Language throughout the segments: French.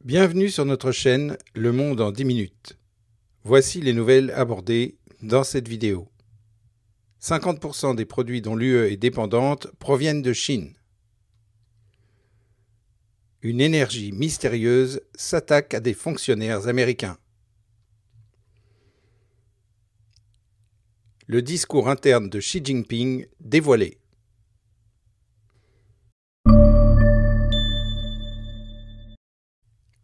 Bienvenue sur notre chaîne Le Monde en 10 minutes. Voici les nouvelles abordées dans cette vidéo. 50% des produits dont l'UE est dépendante proviennent de Chine. Une énergie mystérieuse s'attaque à des fonctionnaires américains. Le discours interne de Xi Jinping dévoilé.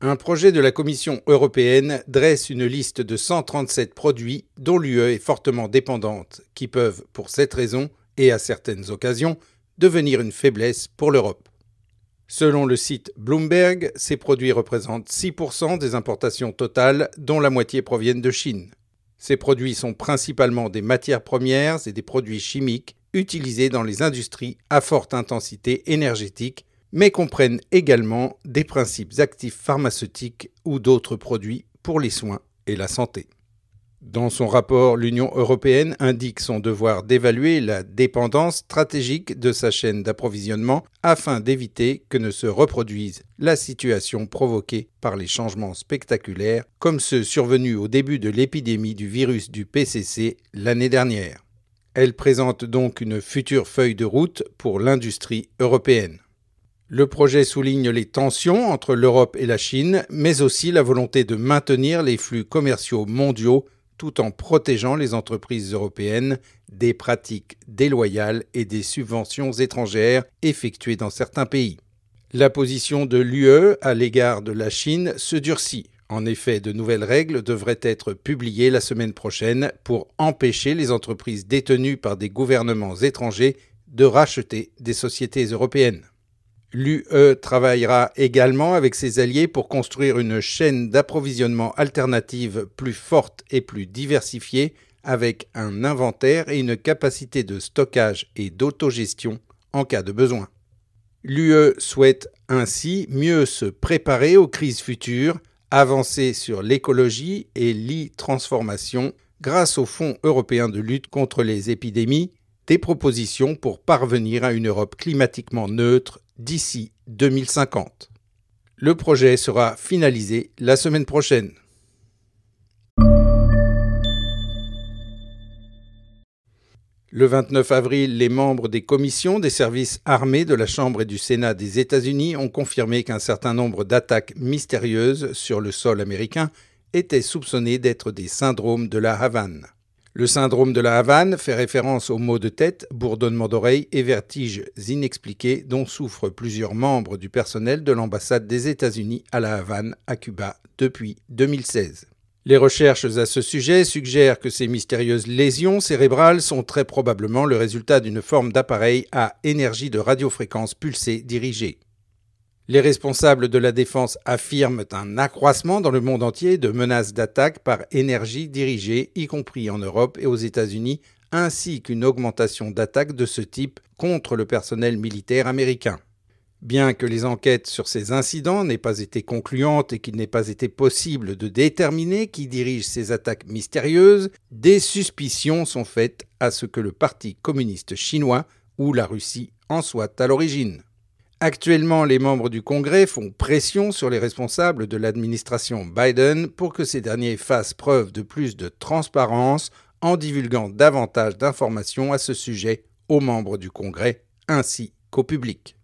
Un projet de la Commission européenne dresse une liste de 137 produits dont l'UE est fortement dépendante, qui peuvent, pour cette raison, et à certaines occasions, devenir une faiblesse pour l'Europe. Selon le site Bloomberg, ces produits représentent 6% des importations totales, dont la moitié proviennent de Chine. Ces produits sont principalement des matières premières et des produits chimiques utilisés dans les industries à forte intensité énergétique, mais comprennent également des principes actifs pharmaceutiques ou d'autres produits pour les soins et la santé. Dans son rapport, l'Union européenne indique son devoir d'évaluer la dépendance stratégique de sa chaîne d'approvisionnement afin d'éviter que ne se reproduise la situation provoquée par les changements spectaculaires comme ceux survenus au début de l'épidémie du virus du PCC l'année dernière. Elle présente donc une future feuille de route pour l'industrie européenne. Le projet souligne les tensions entre l'Europe et la Chine, mais aussi la volonté de maintenir les flux commerciaux mondiaux tout en protégeant les entreprises européennes des pratiques déloyales et des subventions étrangères effectuées dans certains pays. La position de l'UE à l'égard de la Chine se durcit. En effet, de nouvelles règles devraient être publiées la semaine prochaine pour empêcher les entreprises détenues par des gouvernements étrangers de racheter des sociétés européennes. L'UE travaillera également avec ses alliés pour construire une chaîne d'approvisionnement alternative plus forte et plus diversifiée avec un inventaire et une capacité de stockage et d'autogestion en cas de besoin. L'UE souhaite ainsi mieux se préparer aux crises futures, avancer sur l'écologie et l'e-transformation grâce au Fonds européen de lutte contre les épidémies, des propositions pour parvenir à une Europe climatiquement neutre d'ici 2050. Le projet sera finalisé la semaine prochaine. Le 29 avril, les membres des commissions des services armés de la Chambre et du Sénat des États-Unis ont confirmé qu'un certain nombre d'attaques mystérieuses sur le sol américain étaient soupçonnées d'être des syndromes de la Havane. Le syndrome de la Havane fait référence aux maux de tête, bourdonnements d'oreilles et vertiges inexpliqués dont souffrent plusieurs membres du personnel de l'ambassade des États-Unis à la Havane, à Cuba, depuis 2016. Les recherches à ce sujet suggèrent que ces mystérieuses lésions cérébrales sont très probablement le résultat d'une forme d'appareil à énergie de radiofréquence pulsée dirigée. Les responsables de la défense affirment un accroissement dans le monde entier de menaces d'attaque par énergie dirigée, y compris en Europe et aux États-Unis, ainsi qu'une augmentation d'attaques de ce type contre le personnel militaire américain. Bien que les enquêtes sur ces incidents n'aient pas été concluantes et qu'il n'ait pas été possible de déterminer qui dirige ces attaques mystérieuses, des suspicions sont faites à ce que le Parti communiste chinois ou la Russie en soient à l'origine. Actuellement, les membres du Congrès font pression sur les responsables de l'administration Biden pour que ces derniers fassent preuve de plus de transparence en divulguant davantage d'informations à ce sujet aux membres du Congrès ainsi qu'au public.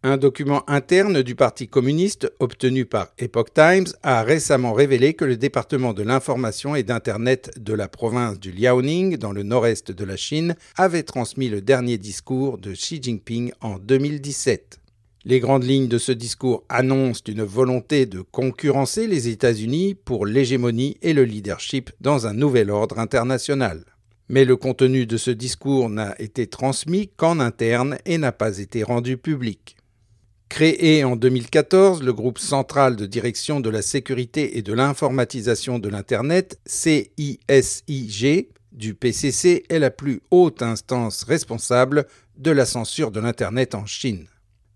Un document interne du Parti communiste, obtenu par Epoch Times, a récemment révélé que le département de l'information et d'Internet de la province du Liaoning, dans le nord-est de la Chine, avait transmis le dernier discours de Xi Jinping en 2017. Les grandes lignes de ce discours annoncent une volonté de concurrencer les États-Unis pour l'hégémonie et le leadership dans un nouvel ordre international. Mais le contenu de ce discours n'a été transmis qu'en interne et n'a pas été rendu public. Créé en 2014, le groupe central de direction de la sécurité et de l'informatisation de l'Internet, CISIG, du PCC, est la plus haute instance responsable de la censure de l'Internet en Chine.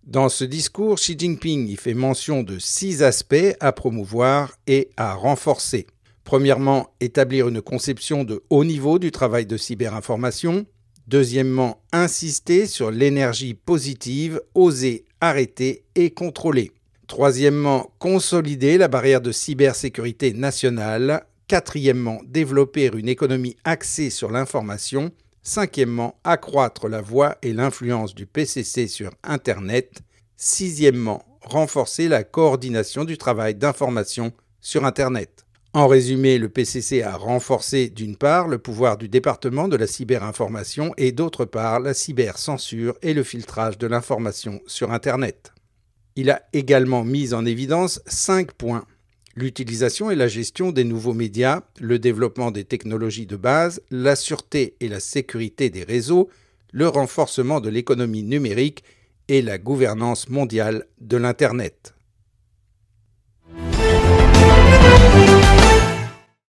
Dans ce discours, Xi Jinping y fait mention de 6 aspects à promouvoir et à renforcer. Premièrement, établir une conception de haut niveau du travail de cyberinformation. Deuxièmement, insister sur l'énergie positive, oser arrêter et contrôler. Troisièmement, consolider la barrière de cybersécurité nationale. Quatrièmement, développer une économie axée sur l'information. Cinquièmement, accroître la voix et l'influence du PCC sur Internet. Sixièmement, renforcer la coordination du travail d'information sur Internet. En résumé, le PCC a renforcé d'une part le pouvoir du département de la cyberinformation et d'autre part la cybercensure et le filtrage de l'information sur Internet. Il a également mis en évidence 5 points. L'utilisation et la gestion des nouveaux médias, le développement des technologies de base, la sûreté et la sécurité des réseaux, le renforcement de l'économie numérique et la gouvernance mondiale de l'Internet.